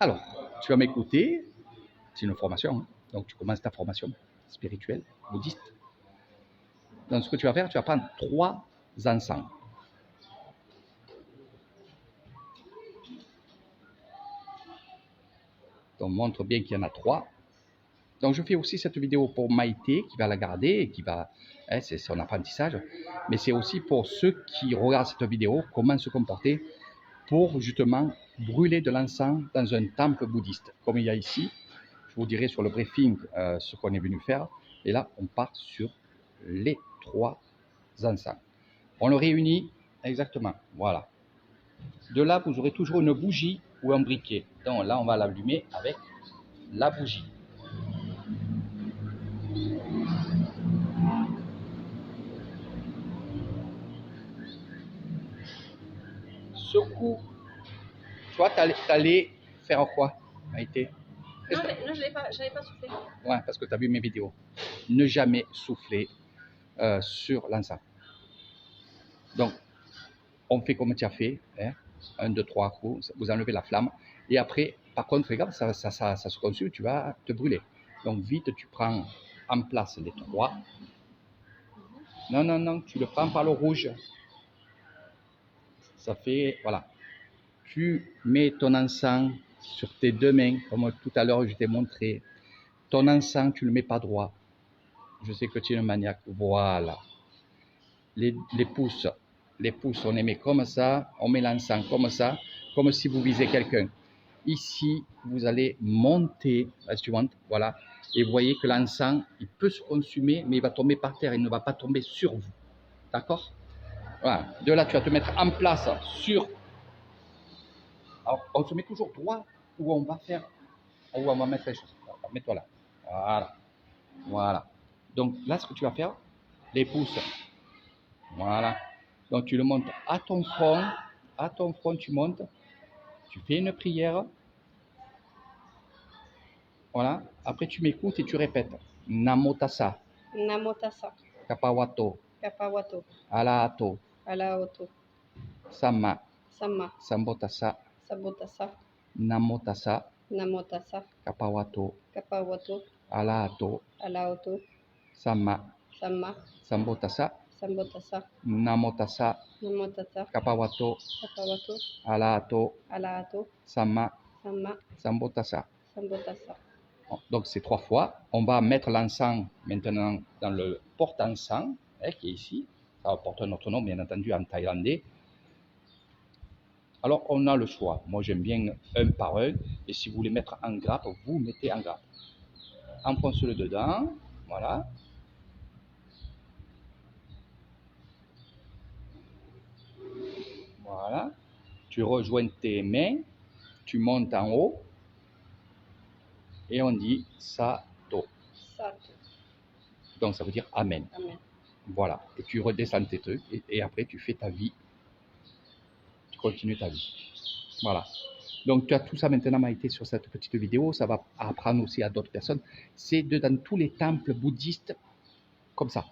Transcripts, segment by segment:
Alors, tu vas m'écouter, c'est une formation, hein. Donc tu commences ta formation spirituelle, bouddhiste. Donc ce que tu vas faire, tu vas prendre 3 encens. Donc montre bien qu'il y en a 3. Donc je fais aussi cette vidéo pour Maïté, qui va la garder et qui va... c'est son apprentissage. Mais c'est aussi pour ceux qui regardent cette vidéo, comment se comporter pour justement brûler de l'encens dans un temple bouddhiste. Comme il y a ici, je vous dirai sur le briefing ce qu'on est venu faire. Et là, on part sur les 3 encens. On le réunit exactement, voilà. De là, vous aurez toujours une bougie ou un briquet. Donc là, on va l'allumer avec la bougie. Ce coup, toi, t'allais faire quoi, Maïté? Non, je n'avais pas soufflé. Ouais, parce que tu as vu mes vidéos. Ne jamais souffler sur l'encens. Donc, on fait comme tu as fait, hein, 1, 2, 3 coups, vous enlevez la flamme. Et après, par contre, regarde, ça se consume, tu vas te brûler. Donc, vite, tu prends en place les 3. Non, non, non, tu le prends par le rouge. Ça fait, voilà. Tu mets ton encens sur tes 2 mains, comme tout à l'heure je t'ai montré. Ton encens, tu ne le mets pas droit. Je sais que tu es un maniaque. Voilà. Les pouces, on les met comme ça, on met l'encens comme ça, comme si vous visez quelqu'un. Ici, vous allez monter la suivante, voilà, et vous voyez que l'encens, il peut se consumer, mais il va tomber par terre, il ne va pas tomber sur vous. D'accord? Voilà. De là, tu vas te mettre en place sur... Alors, on se met toujours droit où on va faire, où on va mettre les choses. Mets-toi là. Voilà. Voilà. Donc là, ce que tu vas faire, les pouces. Voilà. Donc tu le montes à ton front. À ton front, tu montes. Tu fais une prière. Voilà. Après, tu m'écoutes et tu répètes. Namo tassa. Namo tassa. Kapawato. Kapawato. Alahato. Alaoto. Sama. Sama. Sambo tassa. Sabo tassa. Namo tassa. Namo tassa. Kapawato. Kapawato. Alahato. Alaoto. Sama. Sama. Sambo tassa. Sambo tassa. Namo tassa. Namo tassa. Kapawato. Kapawato. Alahato. Alato. Sama. Sama. Sambo tassa. Sambo tassa. Donc c'est 3 fois. On va mettre l'encens maintenant dans le porte-encens, qui est ici. Ça porte un autre nom, bien entendu, en thaïlandais. Alors on a le choix. Moi j'aime bien un par un. Et si vous voulez mettre en grappe, vous mettez en grappe. Enfonce-le dedans. Voilà. Voilà. Tu rejoins tes mains. Tu montes en haut. Et on dit Sato. Sato. Donc ça veut dire Amen. Amen. Voilà. Et tu redescends tes trucs. Et après tu fais ta vie. Tu continues ta vie. Voilà. Donc tu as tout ça maintenant, Maïté, sur cette petite vidéo. Ça va apprendre aussi à d'autres personnes. C'est dans tous les temples bouddhistes comme ça.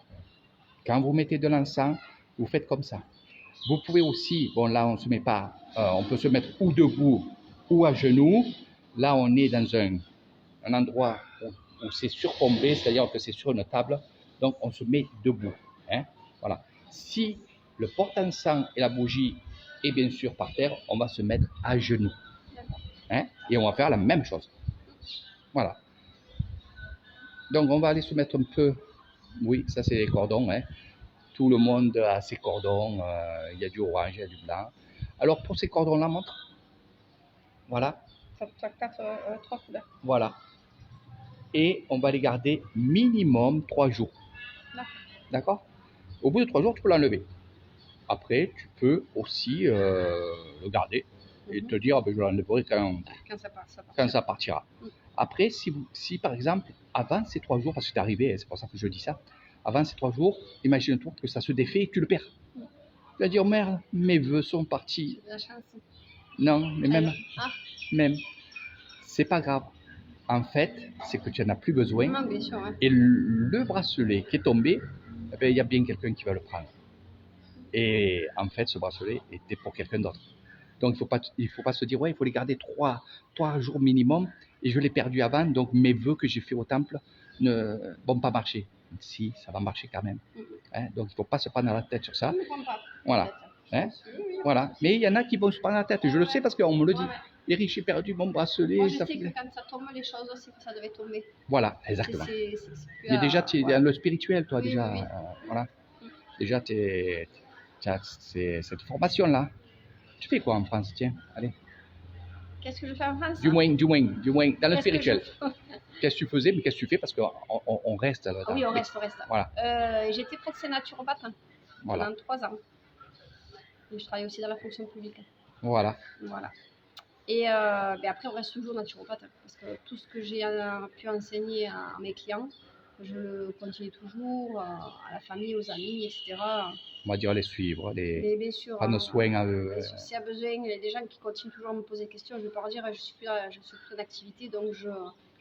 Quand vous mettez de l'encens, vous faites comme ça. Vous pouvez aussi, bon là on se met pas, on peut se mettre ou debout ou à genoux. Là on est dans un endroit où c'est surplombé, c'est-à-dire que c'est sur une table. Donc on se met debout. Hein, voilà. Si le porte-encens et la bougie est bien sûr par terre, on va se mettre à genoux. Hein, et on va faire la même chose. Voilà. Donc on va aller se mettre un peu, oui, ça c'est les cordons. Hein. Tout le monde a ses cordons, il y a du orange, il y a du blanc. Alors pour ces cordons-là, montre. Voilà. 3 couleurs. Voilà. Et on va les garder minimum 3 jours. D'accord? Au bout de 3 jours, tu peux l'enlever. Après, tu peux aussi le garder et te dire, je l'enlèverai quand ça partira. Après, si par exemple, avant ces 3 jours, parce que c'est arrivé, c'est pour ça que je dis ça, avant ces 3 jours, imagine-toi que ça se défait et que tu le perds. Tu vas dire, merde, mes vœux sont partis. La chance. Non, mais même, c'est pas grave. En fait, c'est que tu n'en as plus besoin. Non, bien sûr, ouais. Et le bracelet qui est tombé, eh bien, il y a bien quelqu'un qui va le prendre. Et en fait, ce bracelet était pour quelqu'un d'autre. Donc, il faut pas se dire, ouais, il faut les garder trois jours minimum et je l'ai perdu avant, donc mes vœux que j'ai fait au temple ne vont pas marcher. Si, ça va marcher quand même. Hein, donc, il ne faut pas se prendre la tête sur ça. Je ne comprends pas. Voilà. Hein, voilà. Mais il y en a qui vont se prendre la tête. Je le sais parce qu'on me le dit. Eric, j'ai perdu mon bracelet. Moi, je sais que quand ça tombe, les choses, c'est que ça devait tomber. Voilà, exactement. C'est Mais déjà, tu es voilà. dans le spirituel, toi, Oui, déjà. oui, oui. Voilà. Déjà, tu as cette formation-là. Tu fais quoi en France, tiens, allez. Qu'est-ce que je fais en France? Du moins, dans le spirituel. Que Qu'est-ce que tu faisais, mais qu'est-ce que tu fais? Parce qu'on reste là. oui, on reste. Voilà. J'étais prédécesseur naturopathe pendant 3 ans. Et je travaille aussi dans la fonction publique. Voilà. Et après, on reste toujours naturopathe. Parce que tout ce que j'ai pu enseigner à mes clients, je le continue toujours, à la famille, aux amis, etc. On va dire les suivre, bien sûr, prendre soin à eux. S'il y a besoin, il y a des gens qui continuent toujours à me poser des questions. Je ne vais pas leur dire je suis plus en activité, donc je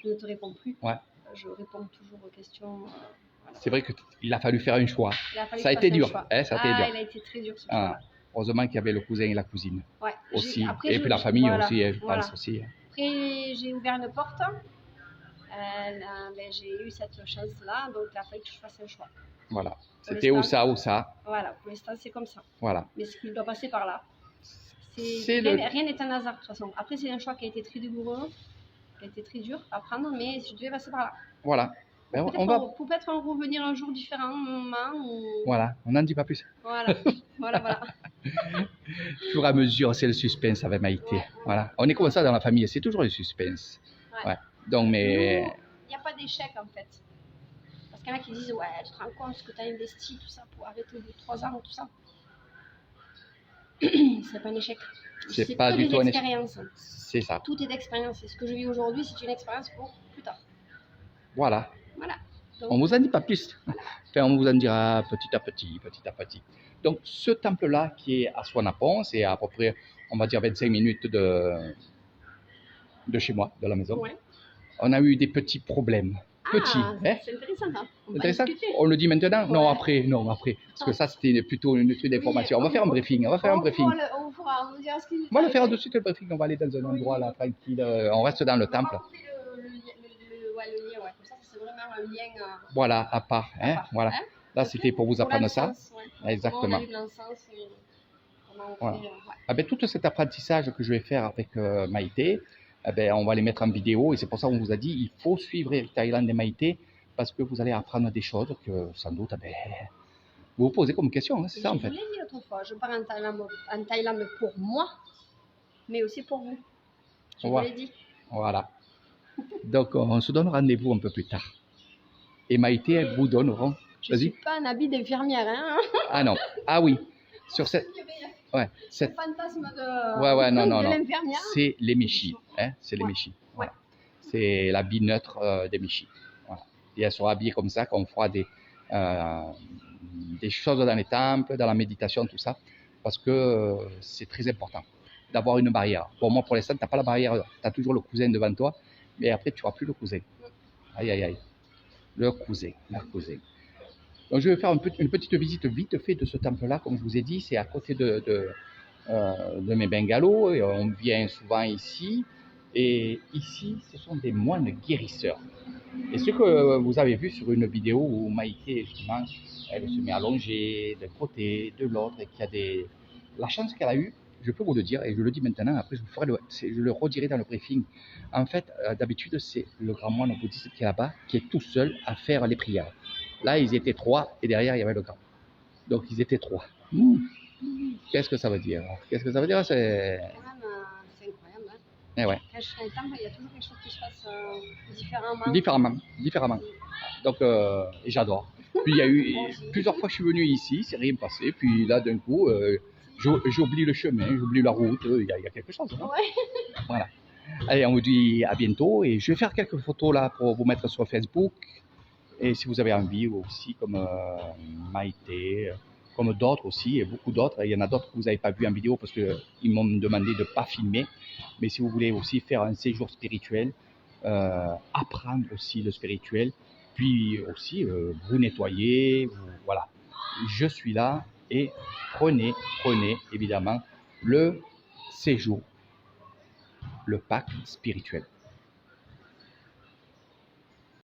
ne te réponds plus. Ouais. Je réponds toujours aux questions. Voilà. C'est vrai qu'il a fallu faire un choix. Ça a été dur. Ça a été dur. Il a été très dur ce choix. Heureusement qu'il y avait le cousin et la cousine. Ouais. Aussi. Après, et puis la famille aussi, je pense aussi. Après, j'ai ouvert une porte. J'ai eu cette chance-là, donc il a fallu que je fasse un choix. Voilà. C'était ou ça. Voilà, pour l'instant, c'est comme ça. Voilà. Mais ce qui doit passer par là. Rien n'est un hasard, de toute façon. Après, c'est un choix qui a été très douloureux, qui a été très dur à prendre, mais je devais passer par là. Voilà. Peut-être en revenir un jour différemment. Voilà, on n'en dit pas plus. Voilà. Au fur et à mesure, c'est le suspense avec Maïté. Voilà. On est comme ça dans la famille, c'est toujours le suspense. Ouais. Donc, mais... Il n'y a pas d'échec, en fait. Parce qu'il y en a qui disent, ouais, tu te rends compte ce que tu as investi, tout ça, pour arrêter au bout de 3 ans, tout ça. C'est pas un échec. C'est pas du tout un échec. C'est ça. Tout est d'expérience. Et ce que je vis aujourd'hui, c'est une expérience pour plus tard. Voilà. Donc, on ne vous en dit pas plus. Enfin, on vous en dira petit à petit. Donc, ce temple-là, qui est à Soissons, c'est à peu près, on va dire, 25 minutes de chez moi, de la maison. Ouais. On a eu des petits problèmes. C'est intéressant, hein. On le dit maintenant? Ouais. Non, après. Parce que ça, c'était plutôt une étude d'information. On va faire un briefing. On va le faire de suite, le briefing. On va aller dans un endroit là, tranquille. On reste dans le temple. Le lien, ouais. Comme ça, c'est vraiment un lien. Voilà, à part. Voilà. Hein? Là, c'était pour vous apprendre ça. Ouais. Exactement. Voilà. Tout cet apprentissage que je vais faire avec Maïté, on va les mettre en vidéo et c'est pour ça qu'on vous a dit il faut suivre Eric Thaïlande et Maïté parce que vous allez apprendre des choses que sans doute vous vous posez comme question, hein, c'est ça en fait. Je vous l'ai dit l'autre fois, je pars en Thaïlande pour moi, mais aussi pour vous. Je vous l'ai dit. Voilà. Donc on se donne rendez-vous un peu plus tard. Et Maïté, elle vous donneront. Je ne suis pas un habit d'infirmière, hein. Ah non. Ah oui. Sur cette... Ouais, le fantasme de, de l'infirmière. C'est les Michis. Hein, c'est les Michis. Voilà. C'est l'habit neutre des Michis. Voilà. Et elles sont habillées comme ça quand on fera des choses dans les temples, dans la méditation, tout ça. Parce que c'est très important d'avoir une barrière. Pour moi, pour l'instant, tu n'as pas la barrière. Tu as toujours le cousin devant toi. Mais après, tu n'auras plus le cousin. Aïe. Le cousin. Donc, je vais faire une petite visite vite fait de ce temple-là. Comme je vous ai dit, c'est à côté de mes bungalows. Et on vient souvent ici. Et ici, ce sont des moines guérisseurs. Et ce que vous avez vu sur une vidéo où Maïté, justement, elle se met allongée d'un côté, de l'autre, et qu'il y a la chance qu'elle a eue, je peux vous le dire, et je le dis maintenant, après je le redirai dans le briefing. En fait, d'habitude, c'est le grand moine bouddhiste qui est là-bas, qui est tout seul à faire les prières. Là, ils étaient 3, et derrière, il y avait le grand. Donc, ils étaient 3. Qu'est-ce que ça veut dire? C'est incroyable. Hein. Et ouais. Quand je suis dans le temple, il y a toujours quelque chose qui se passe différemment. Donc, et j'adore. Puis, il y a eu plusieurs fois que je suis venu ici, c'est rien passé. Puis là, d'un coup, j'oublie le chemin, j'oublie la route. Il y a quelque chose. Hein. Ouais. Voilà. Allez, on vous dit à bientôt. Et je vais faire quelques photos là pour vous mettre sur Facebook. Et si vous avez envie aussi, comme Maïté, comme d'autres aussi, et beaucoup d'autres. Il y en a d'autres que vous n'avez pas vu en vidéo parce qu'ils m'ont demandé de ne pas filmer. Mais si vous voulez aussi faire un séjour spirituel, apprendre aussi le spirituel, puis aussi vous nettoyer, voilà. Je suis là et prenez évidemment le séjour, le pacte spirituel.